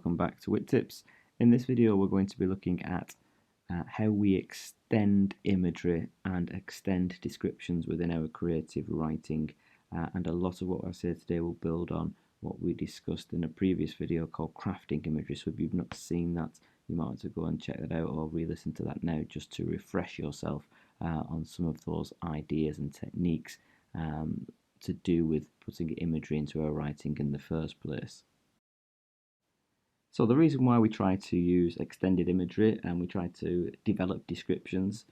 welcome back to WhitTips. In this video we're going to be looking at how we extend imagery and extend descriptions within our creative writing, and a lot of what I say today will build on what we discussed in a previous video called crafting imagery. So if you've not seen that, you might want to go and check that out or re-listen to that now just to refresh yourself on some of those ideas and techniques to do with putting imagery into our writing in the first place. So the reason why we try to use extended imagery and we try to develop descriptions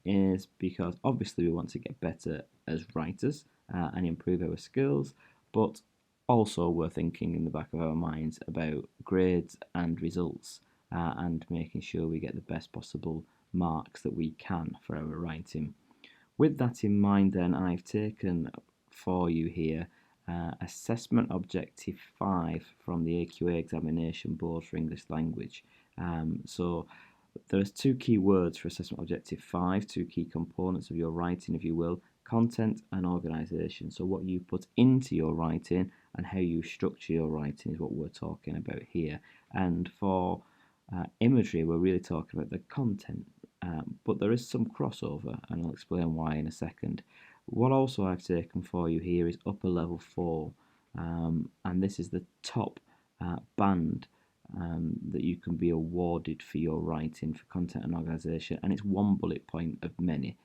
is because obviously we want to get better as writers and improve our skills, but also we're thinking in the back of our minds about grades and results and making sure we get the best possible marks that we can for our writing. With that in mind then, I've taken for you here Assessment Objective 5 from the AQA Examination Board for English Language. So there's two key words for Assessment Objective 5, two key components of your writing, if you will: content and organisation. So what you put into your writing and how you structure your writing is what we're talking about here. And for imagery, we're really talking about the content, but there is some crossover, and I'll explain why in a second. What also I've taken for you here is upper level 4, and this is the top band that you can be awarded for your writing for content and organisation, and it's one bullet point of many,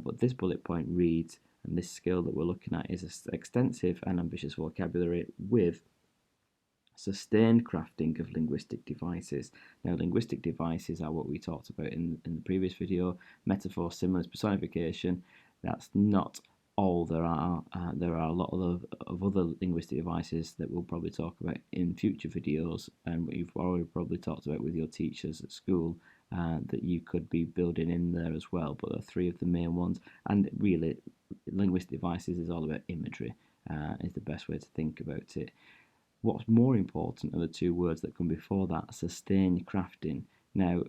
but this bullet point reads, and this skill that we're looking at is extensive and ambitious vocabulary with sustained crafting of linguistic devices. Now, linguistic devices are what we talked about in the previous video: metaphor, similes, personification. That's not all there are. There are a lot of other linguistic devices that we'll probably talk about in future videos, and what you've already probably talked about with your teachers at school, that you could be building in there as well. But there are three of the main ones, and really linguistic devices is all about imagery, is the best way to think about it. What's more important are the two words that come before that: sustained crafting. Now,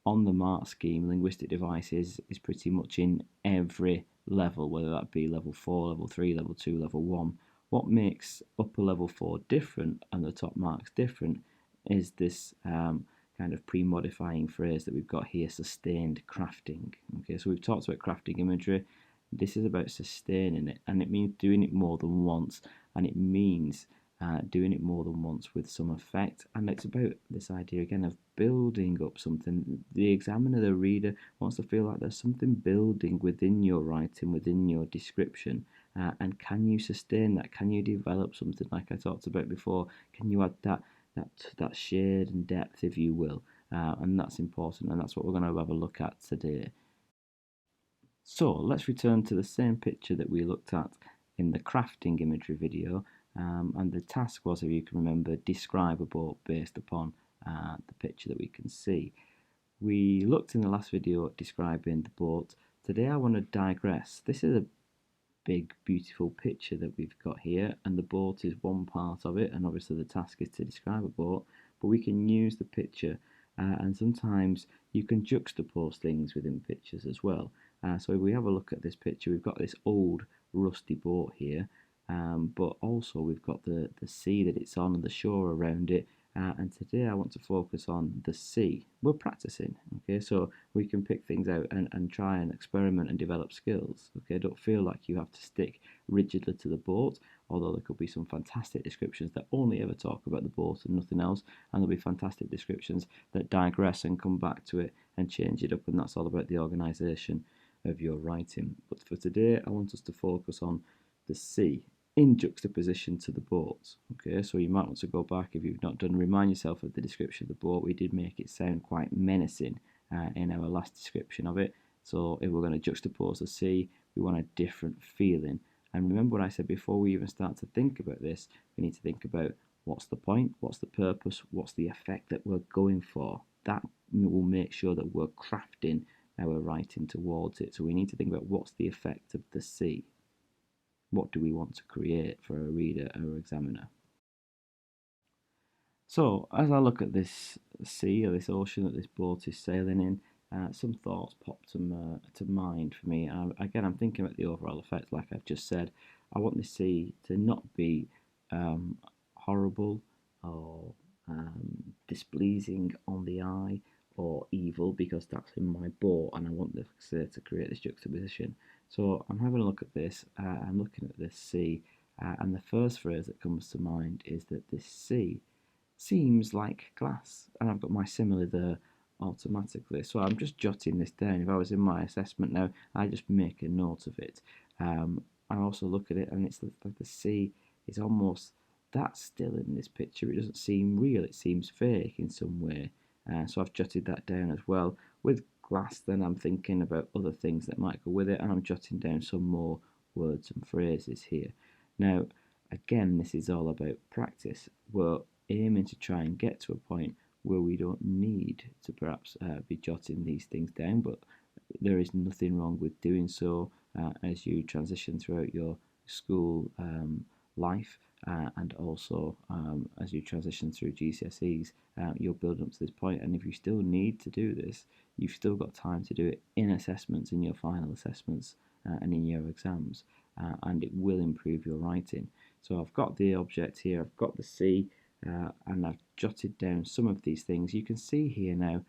on the mark scheme, linguistic devices is pretty much in every level, whether that be level 4, level 3, level 2, level 1. What makes upper level 4 different and the top marks different is this kind of pre-modifying phrase that we've got here: sustained crafting. Okay, so we've talked about crafting imagery. This is about sustaining it, and it means doing it more than once, and it means doing it more than once with some effect. And it's about this idea again of building up something. The examiner, the reader, wants to feel like there's something building within your writing, within your description, and can you sustain that? Can you develop something like I talked about before? Can you add that shade and depth, if you will? And that's important, and that's what we're going to have a look at today. So let's return to the same picture that we looked at in the crafting imagery video. And the task was, if you can remember, describe a boat based upon the picture that we can see. We looked in the last video at describing the boat. Today I want to digress. This is a big, beautiful picture that we've got here, and the boat is one part of it, and obviously the task is to describe a boat, but we can use the picture, and sometimes you can juxtapose things within pictures as well. So if we have a look at this picture, we've got this old rusty boat here, but also we've got the sea that it's on and the shore around it, and today I want to focus on the sea. We're practicing, okay, so we can pick things out and try and experiment and develop skills. Okay, don't feel like you have to stick rigidly to the boat, although there could be some fantastic descriptions that only ever talk about the boat and nothing else, and there'll be fantastic descriptions that digress and come back to it and change it up, and that's all about the organisation of your writing. But for today I want us to focus on the sea in juxtaposition to the boat. Okay, so you might want to go back, if you've not done, remind yourself of the description of the boat. We did make it sound quite menacing in our last description of it. So if we're going to juxtapose the sea, we want a different feeling. And remember what I said before we even start to think about this, we need to think about what's the point, what's the purpose, what's the effect that we're going for. That will make sure that we're crafting our writing towards it. So we need to think about what's the effect of the sea. What do we want to create for our reader, our examiner? So as I look at this sea or this ocean that this boat is sailing in, some thoughts pop to mind for me. Again, I'm thinking about the overall effect, like I've just said. I want the sea to not be horrible or displeasing on the eye or evil because that's in my boat and I want the say to create this juxtaposition. So I'm having a look at this, I'm looking at this sea, and the first phrase that comes to mind is that this sea seems like glass, and I've got my simile there automatically. So I'm just jotting this down. If I was in my assessment now, I just make a note of it. I also look at it, and it's like the sea is almost that still in this picture. It doesn't seem real. It seems fake in some way. So I've jotted that down as well. With glass, then I'm thinking about other things that might go with it, and I'm jotting down some more words and phrases here. Now, again, this is all about practice. We're aiming to try and get to a point where we don't need to perhaps be jotting these things down, but there is nothing wrong with doing so as you transition throughout your school life and also as you transition through GCSEs. You're building up to this point, and if you still need to do this, you've still got time to do it in assessments, in your final assessments and in your exams, and it will improve your writing. So I've got the object here, I've got the C, and I've jotted down some of these things. You can see here now,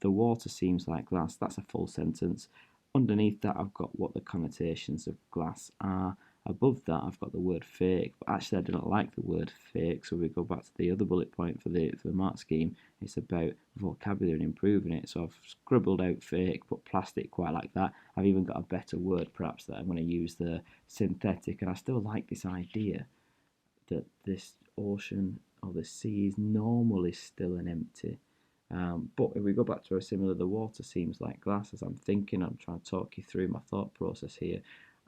the water seems like glass. That's a full sentence. Underneath that, I've got what the connotations of glass are. Above that, I've got the word fake. But actually, I do not like the word fake, so we go back to the other bullet point for the mark scheme. It's about vocabulary and improving it. So I've scribbled out fake, but plastic quite like that. I've even got a better word, perhaps, that I'm going to use, the synthetic. And I still like this idea that this ocean or the sea is normally still and empty. But if we go back to a similar, the water seems like glass. As I'm thinking, I'm trying to talk you through my thought process here.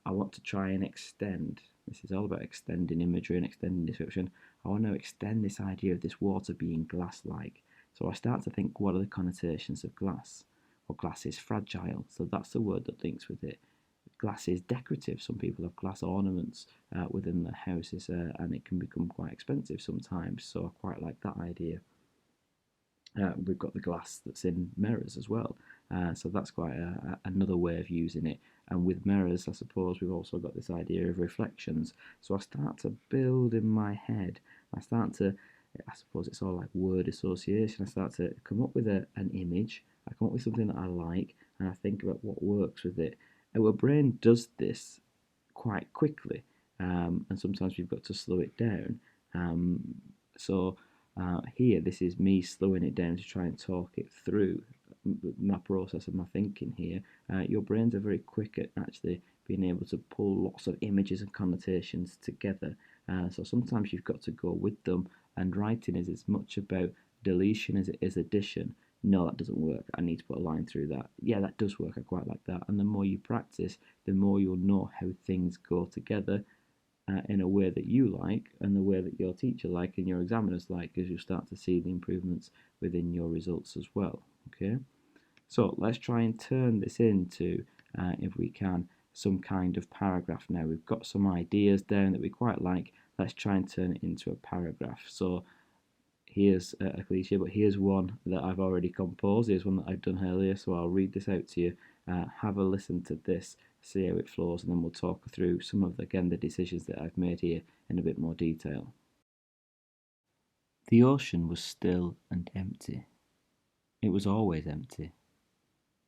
I want to try and extend. This is all about extending imagery and extending description. I want to extend this idea of this water being glass-like. So I start to think, what are the connotations of glass? Well, glass is fragile, so that's the word that links with it. Glass is decorative. Some people have glass ornaments within their houses, and it can become quite expensive sometimes. So I quite like that idea. We've got the glass that's in mirrors as well, so that's quite another way of using it. And with mirrors, I suppose we've also got this idea of reflections. So I start to build in my head. I suppose it's all like word association. I start to come up with an image. I come up with something that I like, and I think about what works with it. Our brain does this quite quickly, and sometimes we've got to slow it down. So here, this is me slowing it down to try and talk it through my process of my thinking here. Your brains are very quick at actually being able to pull lots of images and connotations together. So sometimes you've got to go with them, and writing is as much about deletion as it is addition. No, that doesn't work. I need to put a line through that. Yeah, that does work. I quite like that. And the more you practice, the more you'll know how things go together in a way that you like and the way that your teacher like and your examiners like, as you'll start to see the improvements within your results as well. Okay, so let's try and turn this into, if we can, some kind of paragraph now. We've got some ideas down that we quite like. Let's try and turn it into a paragraph. So here's a cliche, but here's one that I've already composed. Here's one that I've done earlier, so I'll read this out to you. Have a listen to this, see how it flows, and then we'll talk through some of, again, the decisions that I've made here in a bit more detail. The ocean was still and empty. It was always empty.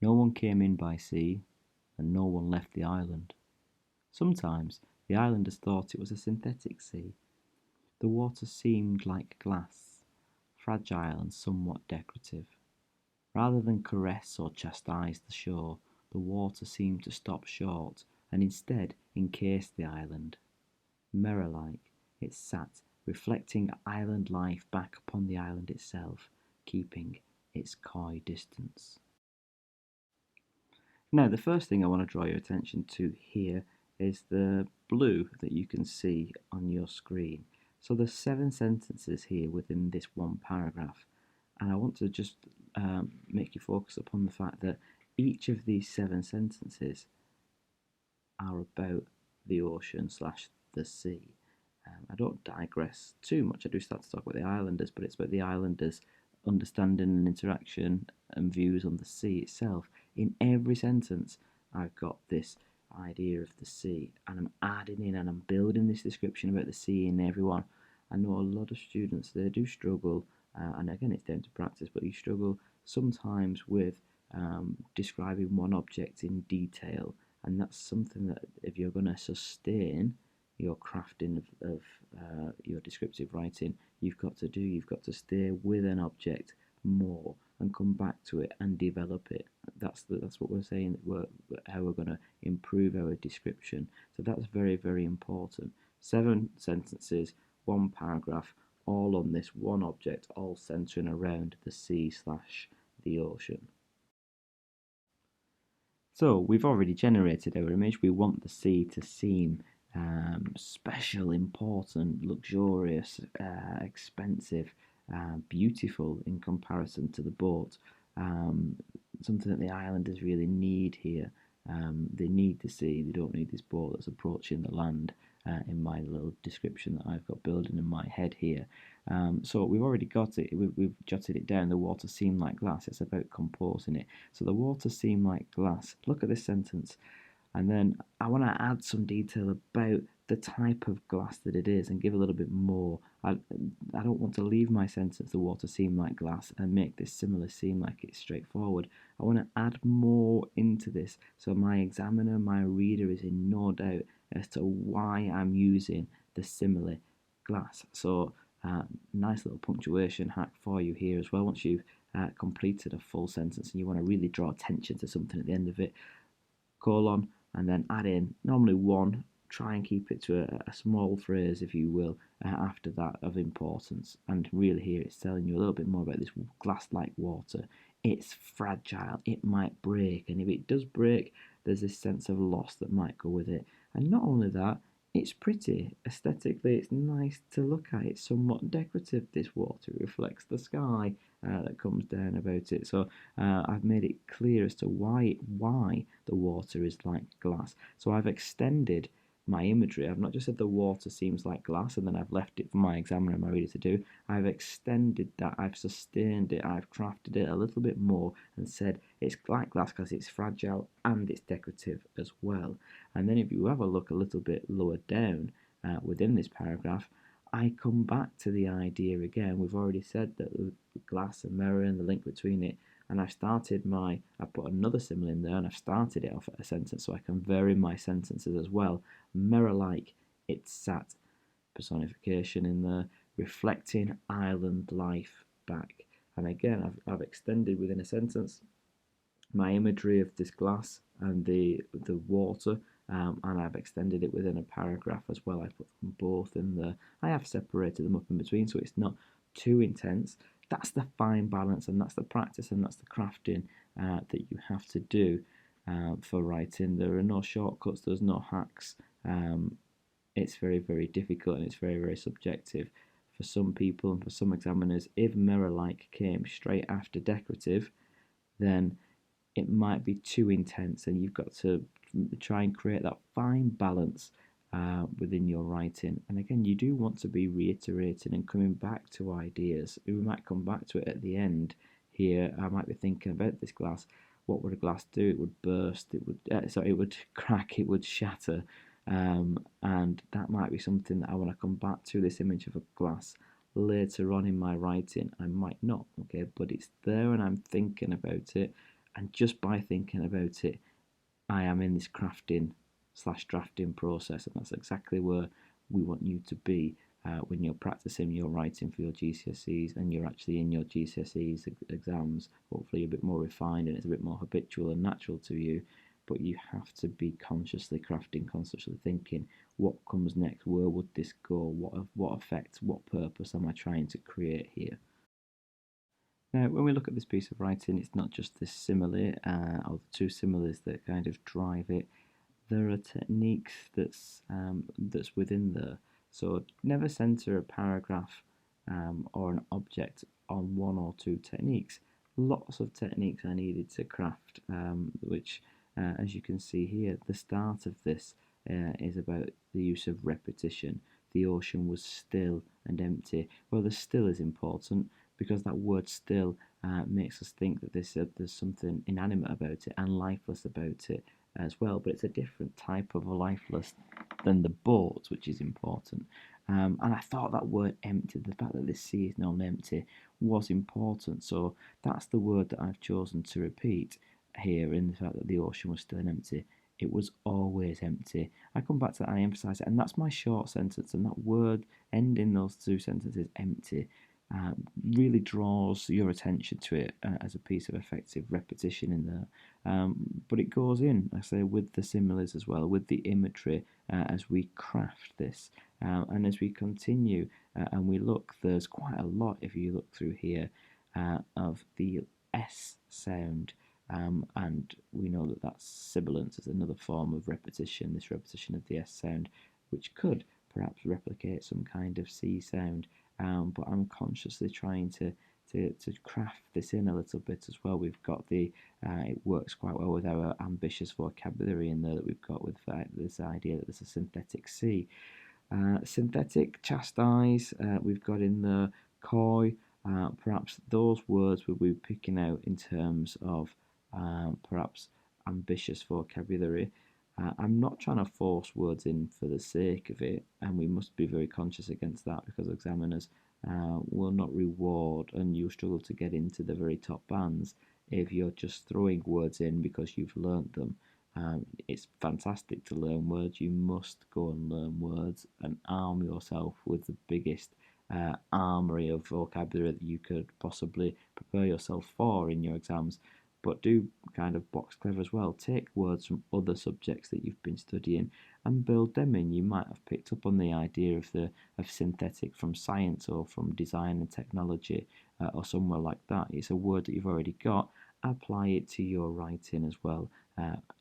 No one came in by sea, and no one left the island. Sometimes the islanders thought it was a synthetic sea. The water seemed like glass, fragile and somewhat decorative. Rather than caress or chastise the shore, the water seemed to stop short and instead encase the island. Mirror-like, it sat, reflecting island life back upon the island itself, keeping its coy distance. Now, the first thing I want to draw your attention to here is the blue that you can see on your screen. So there's 7 sentences here within this one paragraph, and I want to just make you focus upon the fact that each of these 7 sentences are about the ocean / the sea. I don't digress too much. I do start to talk about the islanders, but it's about the islanders' understanding and interaction and views on the sea itself. In every sentence, I've got this idea of the sea, and I'm adding in and I'm building this description about the sea in everyone. I know a lot of students, they do struggle and again it's down to practice, but you struggle sometimes with describing one object in detail, and that's something that if you're going to sustain your crafting of your descriptive writing, you've got to do. You've got to stay with an object more and come back to it and develop it. That's what we're saying. How we're going to improve our description. So that's very, very important. 7 sentences, 1 paragraph, all on this one object, all centering around the sea/the ocean. So we've already generated our image. We want the sea to seem special, important, luxurious, expensive, beautiful in comparison to the boat. Something that the islanders really need here. They need the sea. They don't need this boat that's approaching the land. In my little description that I've got building in my head here. So we've already got it, we've jotted it down. The water seemed like glass. It's about composing it. So the water seemed like glass. Look at this sentence. And then I want to add some detail about the type of glass that it is and give a little bit more. I don't want to leave my sentence, the water seemed like glass, and make this simile seem like it's straightforward. I want to add more into this so my examiner, my reader is in no doubt as to why I'm using the simile glass. So nice little punctuation hack for you here as well. Once you've completed a full sentence and you want to really draw attention to something at the end of it, colon, and then add in normally 1. Try and keep it to a small phrase, if you will, after that of importance. And really here it's telling you a little bit more about this glass-like water. It's fragile, it might break, and if it does break, there's this sense of loss that might go with it. And not only that, it's pretty. Aesthetically, it's nice to look at. It's somewhat decorative, this water. It reflects the sky that comes down about it. So I've made it clear as to why the water is like glass. So I've extended my imagery. I've not just said the water seems like glass and then I've left it for my examiner and my reader to do. I've extended that, I've sustained it, I've crafted it a little bit more and said it's like glass because it's fragile and it's decorative as well. And then if you have a look a little bit lower down within this paragraph, I come back to the idea again. We've already said that the glass and mirror and the link between it, and I put another simile in there and I've started it off at a sentence so I can vary my sentences as well. Mirror-like, it's sat, personification in there, reflecting island life back. And again, I've extended within a sentence my imagery of this glass and the water, and I've extended it within a paragraph as well. I put them both in there. I have separated them up in between so it's not too intense. That's the fine balance, and that's the practice, and that's the crafting that you have to do for writing. There are no shortcuts, there's no hacks. It's very, very difficult and it's very, very subjective. For some people and for some examiners, if mirror-like came straight after decorative, then it might be too intense, and you've got to try and create that fine balance within your writing. And again, you do want to be reiterating and coming back to ideas. We might come back to it at the end here. I might be thinking about this glass. What would a glass do? It would burst, it would crack, it would shatter. And that might be something that I want to come back to, this image of a glass later on in my writing. I might not, okay, but it's there and I'm thinking about it. And just by thinking about it, I am in this crafting/drafting process, and that's exactly where we want you to be when you're practicing your writing for your GCSEs and you're actually in your GCSEs exams. Hopefully you're a bit more refined and it's a bit more habitual and natural to you, but you have to be consciously crafting, consciously thinking, what comes next, where would this go, what effect, what purpose am I trying to create here? Now, when we look at this piece of writing, it's not just this simile or the 2 similes that kind of drive it. There are techniques that's within there. So never center a paragraph or an object on 1 or 2 techniques. Lots of techniques are needed to craft, which, as you can see here, the start of this is about the use of repetition. The ocean was still and empty. Well, the still is important because that word still makes us think that there's something inanimate about it and lifeless about it. as well, but it's a different type of a lifeless than the boats, which is important. And I thought that word empty, the fact that this sea is known empty, was important. So that's the word that I've chosen to repeat here, in the fact that the ocean was still empty. It was always empty. I come back to that and I emphasise it, and that's my short sentence. And that word ending those two sentences, empty, uh, really draws your attention to it as a piece of effective repetition in there. But it goes in, I say, with the similes as well, with the imagery as we craft this. And as we continue and we look, there's quite a lot, if you look through here, of the S sound. And we know that that's sibilance is another form of repetition, this repetition of the S sound, which could perhaps replicate some kind of C sound. But I'm consciously trying to craft this in a little bit as well. We've got it works quite well with our ambitious vocabulary in there that we've got with this idea that there's a synthetic C. Synthetic, chastise, we've got in the coy, perhaps those words we'll be picking out in terms of perhaps ambitious vocabulary. I'm not trying to force words in for the sake of it, and we must be very conscious against that, because examiners will not reward, and you'll struggle to get into the very top bands if you're just throwing words in because you've learnt them. It's fantastic to learn words. You must go and learn words and arm yourself with the biggest armory of vocabulary that you could possibly prepare yourself for in your exams. But do kind of box clever as well. Take words from other subjects that you've been studying and build them in. You might have picked up on the idea of synthetic from science or from design and technology or somewhere like that. It's a word that you've already got. Apply it to your writing as well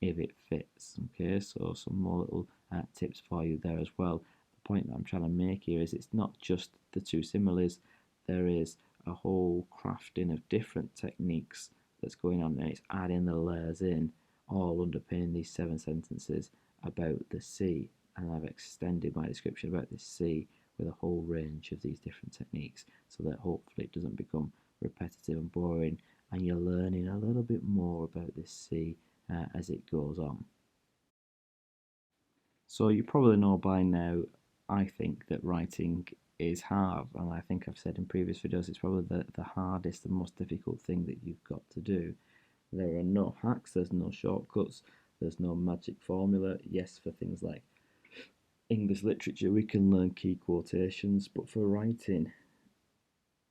if it fits. Okay, so some more little tips for you there as well. The point that I'm trying to make here is it's not just the two similes. There is a whole crafting of different techniques that's going on, and it's adding the layers in, all underpinning these 7 sentences about the sea. And I've extended my description about this sea with a whole range of these different techniques, so that hopefully it doesn't become repetitive and boring, and you're learning a little bit more about this sea as it goes on. So you probably know by now, I think that writing is hard, and I think I've said in previous videos it's probably the hardest and most difficult thing that you've got to do. There are no hacks, there's no shortcuts, there's no magic formula. Yes, for things like English literature we can learn key quotations, but for writing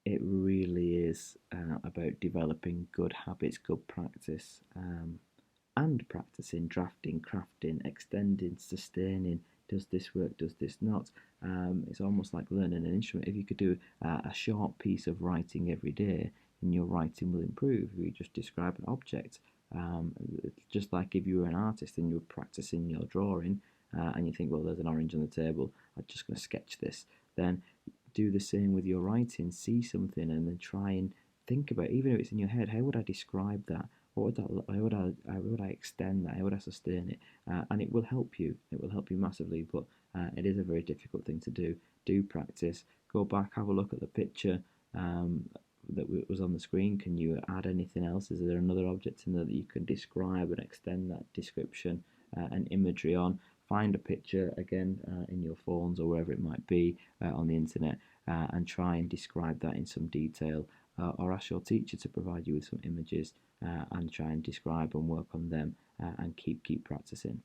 it really is about developing good habits, good practice, and practicing drafting, crafting, extending, sustaining. Does this work? Does this not? It's almost like learning an instrument. If you could do a short piece of writing every day, then your writing will improve. If you just describe an object, just like if you were an artist and you were practicing your drawing, and you think, well, there's an orange on the table, I'm just going to sketch this. Then do the same with your writing. See something and then try and think about it. Even if it's in your head, how would I describe that? What would that? How would I extend that? How would I sustain it? And it will help you. It will help you massively. But it is a very difficult thing to do. Do practice. Go back, have a look at the picture that was on the screen. Can you add anything else? Is there another object in there that you can describe and extend that description and imagery on? Find a picture again in your phones or wherever it might be on the internet and try and describe that in some detail, or ask your teacher to provide you with some images and try and describe and work on them and keep practicing.